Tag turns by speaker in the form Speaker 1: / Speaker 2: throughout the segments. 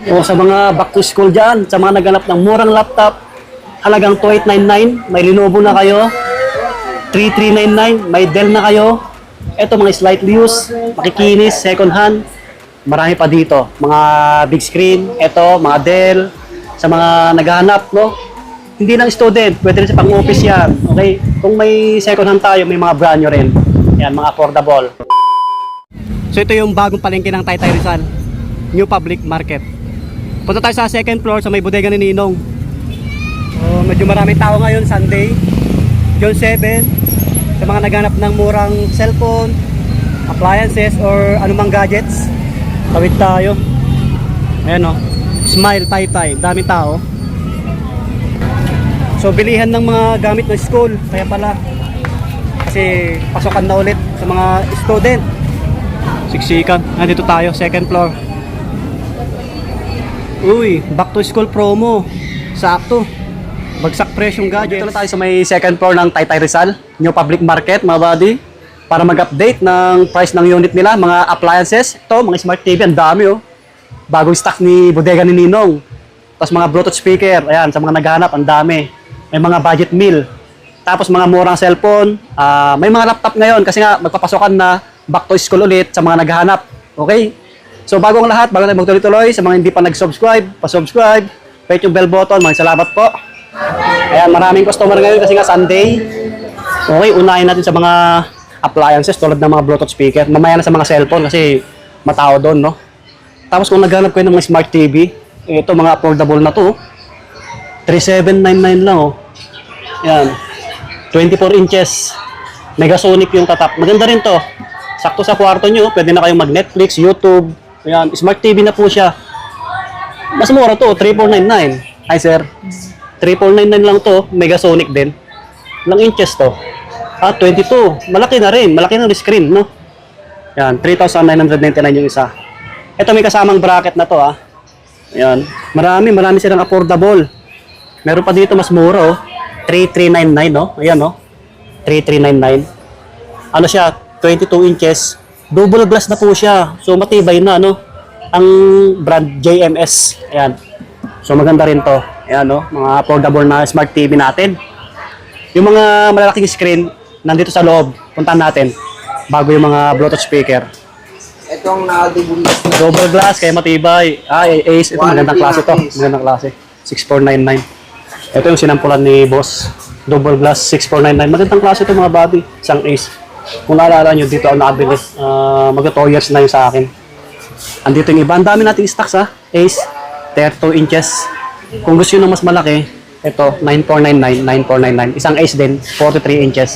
Speaker 1: O sa mga back to school dyan, sa mga naghanap ng murang laptop, halagang 2899, may Lenovo na kayo. 3399, may Dell na kayo. Ito mga slightly used, makikinis, second hand. Marami pa dito. Mga big screen, ito, mga Dell. Sa mga naghahanap, no? Hindi lang student, pwede rin sa pang-office yan. Okay? Kung may second hand tayo, may mga brand nyo rin. Yan, mga affordable. So ito yung bagong palengke ng Taytay Rizal. New Public Market. Punta tayo sa second floor sa may bodega ni Ninong. Medyo maraming tao ngayon, Sunday. June 7. Sa mga naghanap ng murang cellphone, appliances, or anumang gadgets. Tawid tayo. Ayan o. Smile Taytay. Daming tao. So bilihan ng mga gamit ng school. Kaya pala. Kasi pasokan na ulit sa mga student. Siksikan. Nandito tayo, second floor. Uy, back to school promo. Sakto. Bagsak presyong gadget. Dito na tayo sa may second floor ng Taytay Rizal, New Public Market, mga buddy. Para mag-update ng price ng unit nila, mga appliances. Ito, mga smart TV, ang dami oh. Bagong stock ni bodega ni Ninong. Tapos mga Bluetooth speaker, ayan, sa mga naghahanap, ang dami. May mga budget meal. Tapos mga murang cellphone. May mga laptop ngayon kasi nga magpapasokan na back to school ulit sa mga naghahanap. Okay? So bago ang lahat, bago tayo magtuloy-tuloy, sa mga hindi pa nag-subscribe, pa-subscribe, hit yung bell button, maraming salamat po. Ayan, maraming customer ngayon kasi nga Sunday. Okay, unahin natin sa mga appliances tulad ng mga Bluetooth speaker. Mamaya na sa mga cellphone kasi matao doon, no? Tapos kung naghanap kayo ng mga smart TV, ito mga affordable na to. 3799 lang, oh. Ayan. 24 inches. Megasonic yung tatap. Maganda rin to. Sakto sa kwarto nyo, pwede na kayong mag-Netflix, YouTube. Ayan, smart TV na po siya. Mas mura to, 3499. Hi sir. 3499 lang to, Megasonic din. Ilang inches to? 22. Malaki na rin, malaki na rin screen, no? Ayan, 3,999 yung isa. Ito may kasamang bracket na to, ha. Ayan, marami silang affordable. Meron pa dito mas mura, oh. 3399, no? Ayan, no? 3399. Ano siya? 22 inches. Double glass na po siya. So matibay na, no? Ang brand JMS. Ayan. So maganda rin to. Ayan, no? Mga affordable na smart TV natin. Yung mga malalaking screen nandito sa loob. Puntahan natin. Bago yung mga Bluetooth speaker.
Speaker 2: Itong double glass.
Speaker 1: Double glass, kaya matibay. Ace. Ito magandang klase to. Magandang klase. 6499. Ito yung sinampulan ni boss. Double glass 6499. Magandang klase ito mga buddy. Isang Ace. Kung naalala nyo, dito ako nakabili. Magka 2 years na yun sa akin. Andito yung iba. Ang dami nating stocks ha. Ace, 32 inches. Kung gusto nyo ng mas malaki, ito, 9499, 9499. Isang Ace din, 43 inches.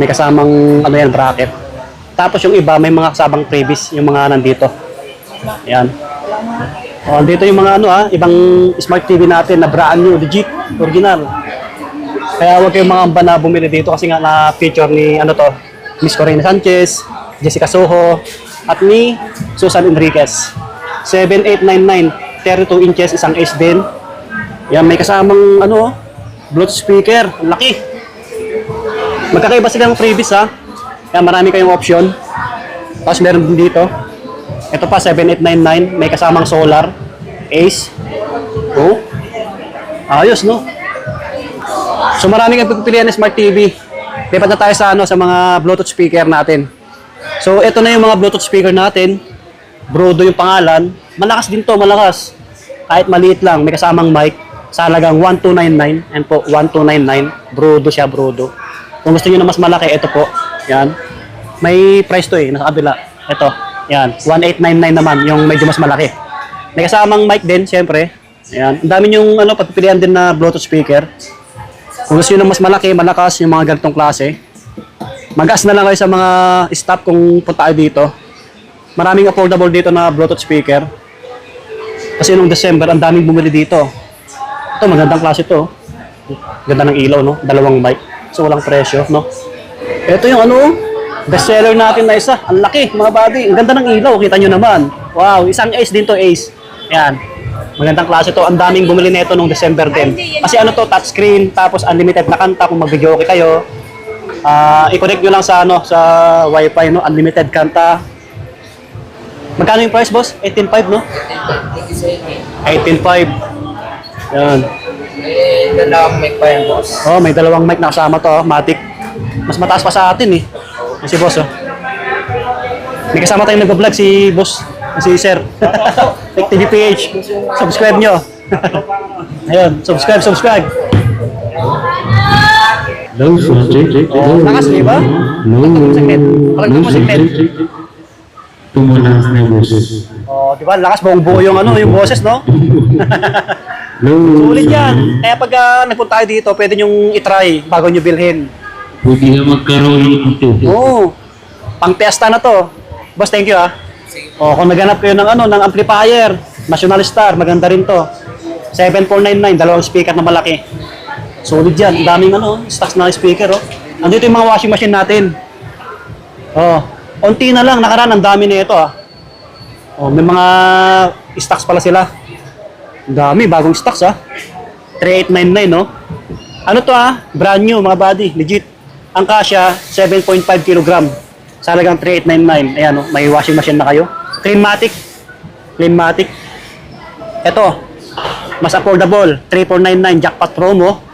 Speaker 1: May kasamang, ano yan, bracket. Tapos yung iba, may mga kasabang previous, yung mga nandito. Ayan. O, andito yung mga ano ha, ibang smart TV natin na brand new, legit, original. Kaya huwag kayong mga amba na bumili dito kasi nga na-feature ni, ano to, Miss Corina Sanchez, Jessica Soho, at ni Susan Enriquez. 7899, 32 inches, isang Ace din. Yan, may kasamang ano, Bluetooth speaker. Ang laki. Magkakaiba silang previous ha. Yan, marami kayong option. Tapos meron din dito. Ito pa, 7899, may kasamang solar. Ace. Oh. Ayos, no? So marami kang pagpipilian ng smart TV. Lipat na tayo sa ano sa mga Bluetooth speaker natin. So ito na yung mga Bluetooth speaker natin. Brodo yung pangalan. Malakas din to, malakas. Kahit maliit lang, may kasamang mic. Sa halagang 1299. And po, 1299. Brodo siya, brodo. Kung gusto niyo na mas malaki, ito po. Yan. May price to eh, nasa kabila. Ito. Yan. 1899 naman, yung medyo mas malaki. May kasamang mic din, syempre. Yan. Ang dami yung ano, pagpipilian din na Bluetooth speaker. Kung gusto nyo ng mas malaki, malakas, yung mga ganitong klase, mag-ask na lang kayo sa mga staff kung punta kayo dito. Maraming affordable dito na Bluetooth speaker. Kasi nung December, ang daming bumili dito. Ito, magandang klase to. Ganda ng ilaw, no? Dalawang mic. So, walang presyo, no? Ito yung ano, bestseller natin na isa. Ang laki, mga buddy. Ang ganda ng ilaw, kita nyo naman. Wow, isang Ace din to, Ace. Ayan. Magandang klase to. Ang daming bumili nito nung December din. Kasi ano to, touchscreen, tapos unlimited na kanta kung mag-video okay kayo. I-connect nyo lang sa ano, sa Wi-Fi, no? Unlimited kanta. Magkano yung price, boss? 18.5, no? 18.5. Yan.
Speaker 2: Eh, dalawang mic pa yan, boss.
Speaker 1: Oh, may dalawang mic na kasama to, oh. Matic. Mas mataas pa sa atin, eh. Yan si boss, oh. May kasama tayong nag-vlog, si boss. Si Sir. Tech TV PH. Subscribe nyo. Ayun, subscribe. Oh, lakas, di ba? Sakit. Palagdag mo sakit.
Speaker 3: Tumulas na boses.
Speaker 1: Oh, di ba? Lakas buong buo yung ano, yung boses, no? Sulit yan. Kaya pag nagpunta tayo dito, pwede nyong itry bago nyo bilhin.
Speaker 3: Pwede na magkaroon ito.
Speaker 1: Oo. Pang fiesta na to. Boss, thank you ah. Oh, kung naghanap kayo ng ano, ng amplifier, National Star, maganda rin to. 7499, dalawang speaker na malaki. Solid yan. Ang daming ano, stocks na speaker, oh. Andito yung mga washing machine natin. Oh, onti na lang, nakaraan, ang dami na ito, ah. Oh, may mga stocks pala sila. Ang dami, bagong stocks, ah. 3899, no? Ano to, ah? Brand new, mga body, legit. Ang kasya, 7.5 kg. Sa halagang 3899. Ayan, oh, may washing machine na kayo. Cleanmatic. Ito, mas affordable, 3499 jackpot promo.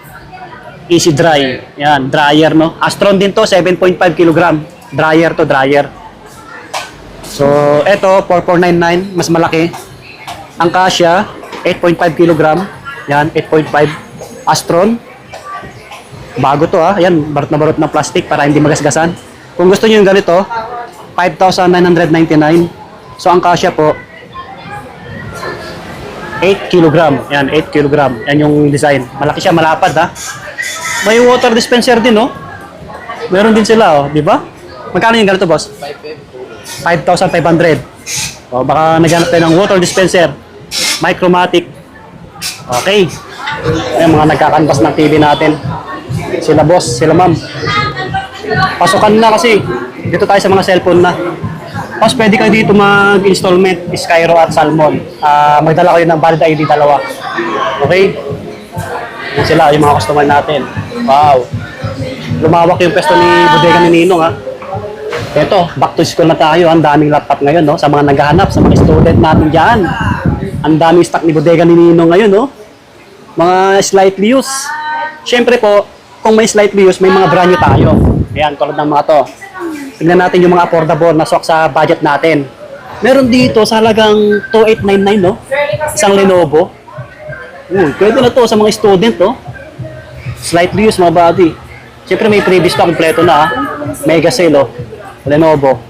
Speaker 1: Easy dry. Yan, dryer, no? Astron din to, 7.5 kg. Dryer to, dryer. So, ito, 4499, mas malaki. Ang kasya, 8.5 kg. Yan, 8.5. Astron. Bago to, ah. Yan, barot na barot ng plastic para hindi magasgasan. Kung gusto niyo yung ganito, 5,999. So, ang kasya po, 8 kg. Yan, 8 kg. Yan yung design. Malaki siya, malapad, ha. May water dispenser din, no? Meron din sila, oh. Di ba? Magkano yung ganito, boss? 5,500. O, baka naghanap tayo ng water dispenser. Micromatic. Okay. Ayan, mga nagkakanvas ng TV natin. Sila boss, sila ma'am. Pasukan na kasi. Dito tayo sa mga cellphone na. Tapos pwede kayo dito mag-installment, Skyro at Salmon. Magdala kayo ng valid ID dalawa. Okay? Yan sila, yung mga customer natin. Wow. Lumawak yung pwesto ni Bodega ni Ninong, ha. Ito, back to school na tayo. Ang daming laptop ngayon, no? Sa mga naghahanap, sa mga student natin dyan. Ang daming stock ni Bodega ni Ninong ngayon, no? Mga slightly used. Siyempre po, kung may slightly used, may mga brand new tayo. Ayan, tulad ng mga to. Tingnan natin yung mga affordable na swak sa budget natin. Meron dito sa halagang 2899, no? Isang Lenovo. Pwede na to sa mga student, no? Slightly used, mga body. Siyempre may previous pa, kompleto na, ha? Mega sale, oh. Lenovo.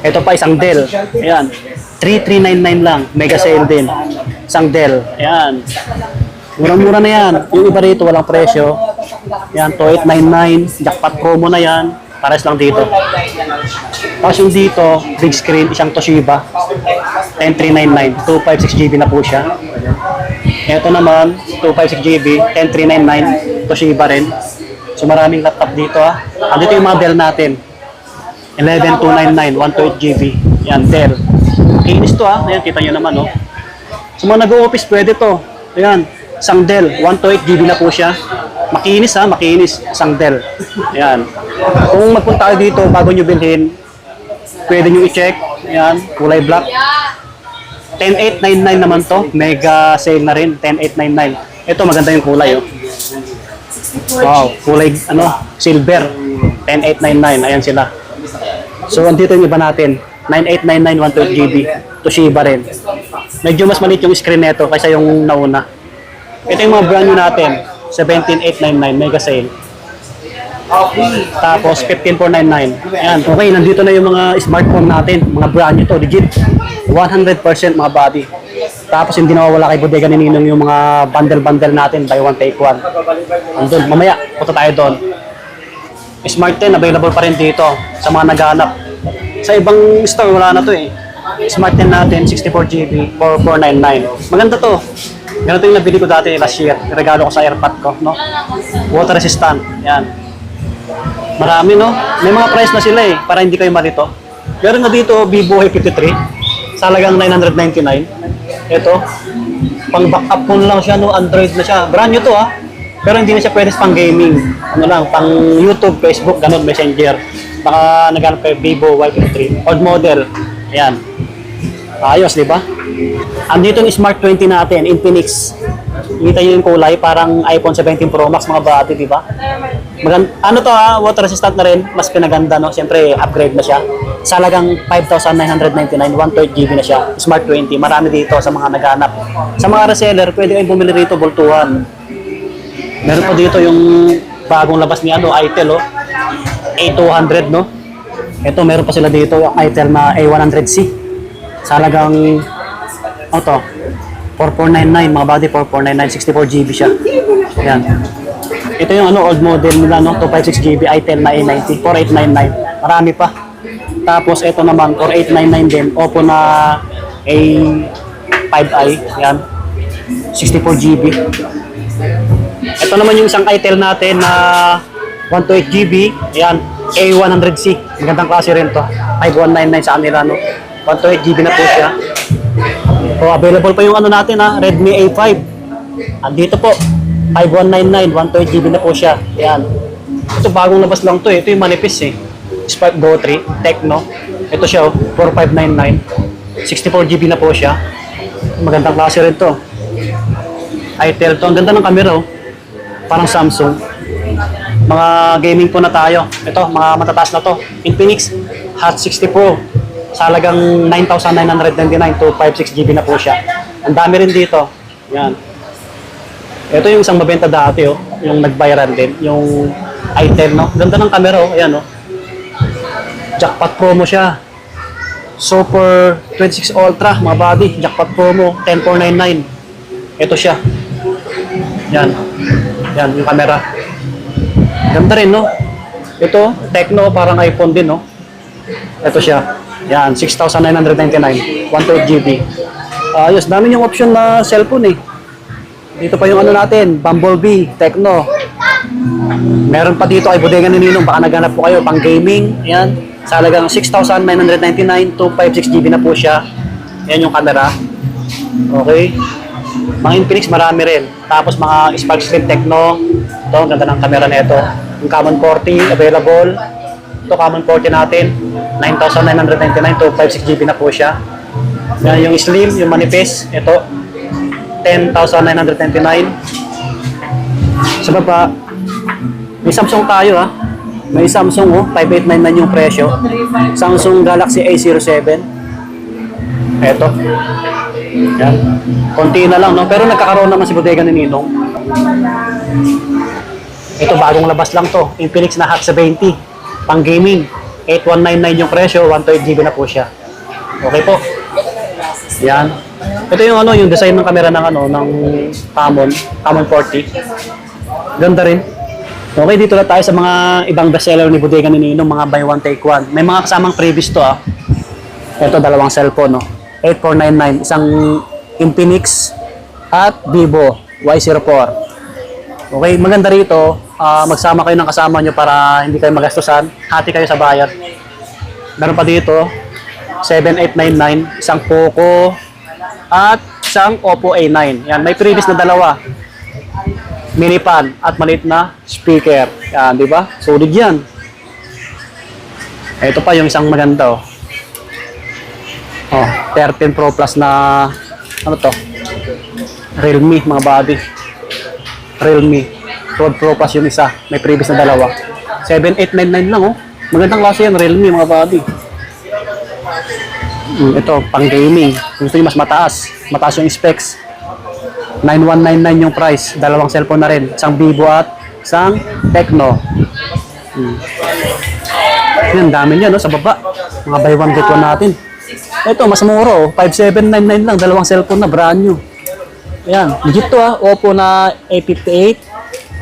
Speaker 1: Ito pa, isang Dell. Ayan. 3399 lang. Mega sale din. Isang Dell. Ayan. Murang-mura na yan. Yung iba rito, walang presyo. Ayan, 2899. Jackpot promo na yan. Pares lang dito. Tapos yung dito, big screen, isang Toshiba. 10399. 256GB na po siya. Ito naman, 256GB. 10399. Toshiba rin. So maraming laptop dito, ha. Andito yung mga Dell natin. 11299, 128GB. Yan, Dell. Kinis to, ha. Ayan, kita nyo naman, no. So mga nag-o-office, pwede to. Ayan, isang Dell. 128GB na po siya. Makinis, ha. Makinis. Isang Dell. Ayan. Kung magpunta kayo dito, bago nyo bilhin, pwede nyo i-check. Ayan, kulay black. 10899 naman to. Mega sale na rin. 10899. Ito, maganda yung kulay, oh. Wow, kulay, silver. 10899. Ayan sila. So, andito yung iba natin. 9899, 128GB. Toshiba rin. Medyo mas maliit yung screen nito kaysa yung nauna. Ito yung mga brand new natin. 17899, mega sale. Tapos, 15499. Ayan, okay, nandito na yung mga smartphone natin. Mga brand new to, legit. 100% mga body. Tapos, hindi nawawala kay Bodega ni Ninong yung mga bundle-bundle natin. Buy one, take one. Andun, mamaya, punta tayo doon. Smart 10, available pa rin dito sa mga naghahanap. Sa ibang store, wala na to eh. Smart 10 natin, 64GB, 4499. Maganda to. Ganito yung nabili ko dati last year. Regalo ko sa AirPod ko, no? Water resistant. Yan. Marami, no? May mga price na sila eh, para hindi kayo malito. Meron na dito, Vivo Y53. Sa halagang 999. Ito. Pang backup phone lang siya, no? Android na siya. Brand new to, ha? Pero hindi na siya pwede pang gaming. Ano lang, pang YouTube, Facebook, ganun, Messenger. Baka naghanap kayo Vivo Y53. Old model. Ayan. Ayos, di ba? Andito yung Smart 20 natin, Infinix. Kita nyo yung kulay, parang iPhone 17 Pro Max mga bati, di ba? Ano to ha, water resistant na rin, mas pinaganda, no? Siyempre, upgrade na siya. Sa halagang 5,999, 128 GB na siya. Smart 20, marami dito sa mga naghanap. Sa mga reseller, pwede kayong bumili rito, boltuhan. Meron pa dito yung bagong labas ni Itel, oh. A200, no? Ito, meron pa sila dito, yung Itel na A100C. Sa halagang, ano to? 4499, mga body, 4499, 64 GB siya. Yan. Ito yung old model nila, no? 256 GB, Itel na A90, 4899. Marami pa. Tapos ito naman, 4899 din, Oppo na A5i, yan. 64 GB. Ito naman yung isang Itel natin na 128 GB, yan, A100C. Magandang klase rin to. 5199 sa kanila, no? 128 GB na po siya. So, available pa yung natin ha, Redmi A5. Andito po, 5199, 128 GB na po siya. Yan. Ito bagong labas lang to eh. Ito yung manipis eh. Spark Go 3, Tecno. Ito siya, 4599. 64 GB na po siya. Magandang klase rin to. Itel to. Ang ganda ng camera oh. Parang Samsung. Mga gaming po na tayo. Ito, mga matataas na to. Infinix Hot 60 Pro. Sa halagang 9,999 to 56 GB na po siya. Ang dami rin dito. Yan. Ito yung isang mabenta dati, oh. Yung nag-viral din. Yung Itel, no? Ganda ng camera, oh. Ayan, oh. Jackpot promo siya. Super 26 Ultra, mga body. Jackpot promo, 10499. Ito siya. Yan. Yan, yung camera. Ganda rin, no? Ito, Tecno, parang iPhone din, no? Ito siya. Yan, 6,999, 128 GB. Ayos, dami yung option na cellphone eh. Dito pa yung natin, Bumblebee, Tecno. Meron pa dito ay Bodega ni Ninong, baka naghanap po kayo, pang gaming. Yan, sa halagang 6,999 to 56 GB na po siya. Yan yung camera. Okay. Mga Infinix, marami rin. Tapos mga Spark Stream Tecno. Ito, ang ganda ng camera nito. Yung Common 40, available. Ito, Common 40 natin. 9,999 to 56 GB na po siya. Yan, yung slim, yung manifest, ito 10,999. Sa baba, may Samsung tayo ha. May Samsung 5899 yung presyo. Samsung Galaxy A07. Ito. Yan. Konti na lang, no? Pero nagkakaroon naman si Bodega ni Ninong. Ito, bagong labas lang to. Infinix na Hot 70. Pang gaming. 8199 yung presyo, 128 GB na po siya. Okay po. Yan. Ito yung yung design ng camera ng ng Common 40. Ganda rin. Okay, dito na tayo sa mga ibang bestseller ni Bodega ni Ninong, mga buy one take one. May mga kasamang previous to ah. Ito, dalawang cellphone, no. 8499, isang Infinix at Vivo Y04. Okay, maganda rito. Magsama kayo ng kasama nyo para hindi kayo magastusan. Hati kayo sa bayad. Meron pa dito, 7899, isang Poco at isang Oppo A9. Yan, may previous na dalawa. Mini pan at maliit na speaker. Yan, di ba? Solid yan. Ito pa yung isang maganda, oh. 13 Pro Plus na, Realme, mga body. Realme. 12 Pro Plus yung isa. May previous na dalawa. 7899 lang, oh. Magandang klase yan, Realme, mga body. Ito, pang gaming. Gusto nyo mas mataas. Mataas yung specs. 9199 yung price. Dalawang cellphone na rin. Isang Vivo at isang Tecno. Yan, dami niya, no, sa baba. Mga buy one get one natin. Ito, mas mura, oh. 5799 lang. Dalawang cellphone na, brand new. Ayan, legit to Oppo na A58.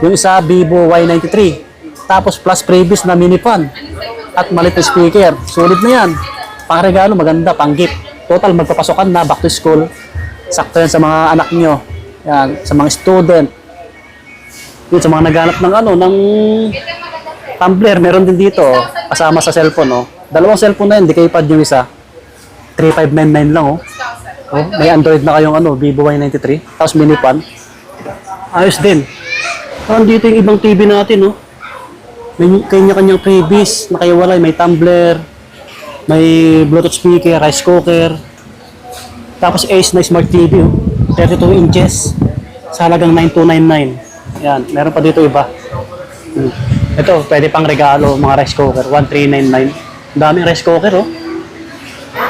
Speaker 1: Yung isa, Vivo Y93. Tapos plus previous na mini fan. At maliit na speaker. Solid na yan. Pang-regalo, maganda, pang-gift. Total, magpapasokan na, back to school. Sakto yan sa mga anak nyo. Yan, sa mga student. Yun, sa mga naghanap ng ng tumbler, meron din dito, kasama sa cellphone, oh. Dalawang cellphone na yun, di kayo pad yung isa. 3599 lang, oh. Oh, may Android na kayong Vivo Y93, tapos mini pan. Ayos din. Dito yung ibang TV natin, oh. May kanya-kanyang freebies, nakaiwalay, may tumbler, may Bluetooth speaker, rice cooker. Tapos Ace na Smart TV, 32 inches. Sa halagang 9299. Yan, meron pa dito iba. Ito, pwede pang regalo, mga rice cooker, 1399. Ang daming rice cooker, oh.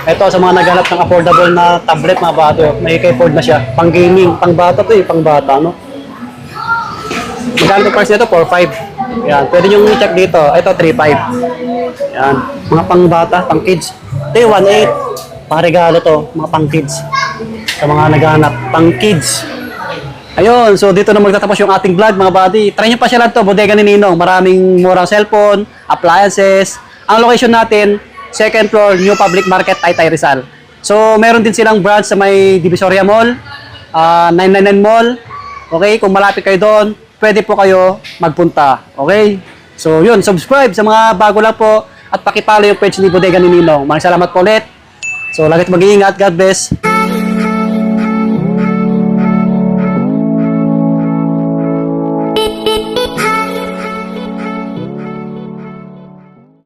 Speaker 1: Ito, sa mga naghanap ng affordable na tablet, mga bata, may keyboard na siya. Pang gaming, pang bata to pang bata, no? Magkano price nito? 4.5. Yan, pwede nyo i-check dito. Ito, 3.5. Yan, mga pang bata, pang kids. Ito, 1.8. Pang regalo to, mga pang kids. Sa mga naghanap, pang kids. Ayun, so dito na magtatapos yung ating vlog, mga buddy. Try nyo pa siya lang to, Bodega ni Ninong. Maraming murang cellphone, appliances. Ang location natin, second floor, New Public Market, Taytay Rizal. So, meron din silang branch sa may Divisoria Mall, 999 Mall. Okay, kung malapit kayo doon, pwede po kayo magpunta. Okay? So, yun, subscribe sa mga bago lang po at pakipalo yung page ni Bodega ni Ninong. Maraming salamat po ulit. So, lagit mag-iingat. God bless.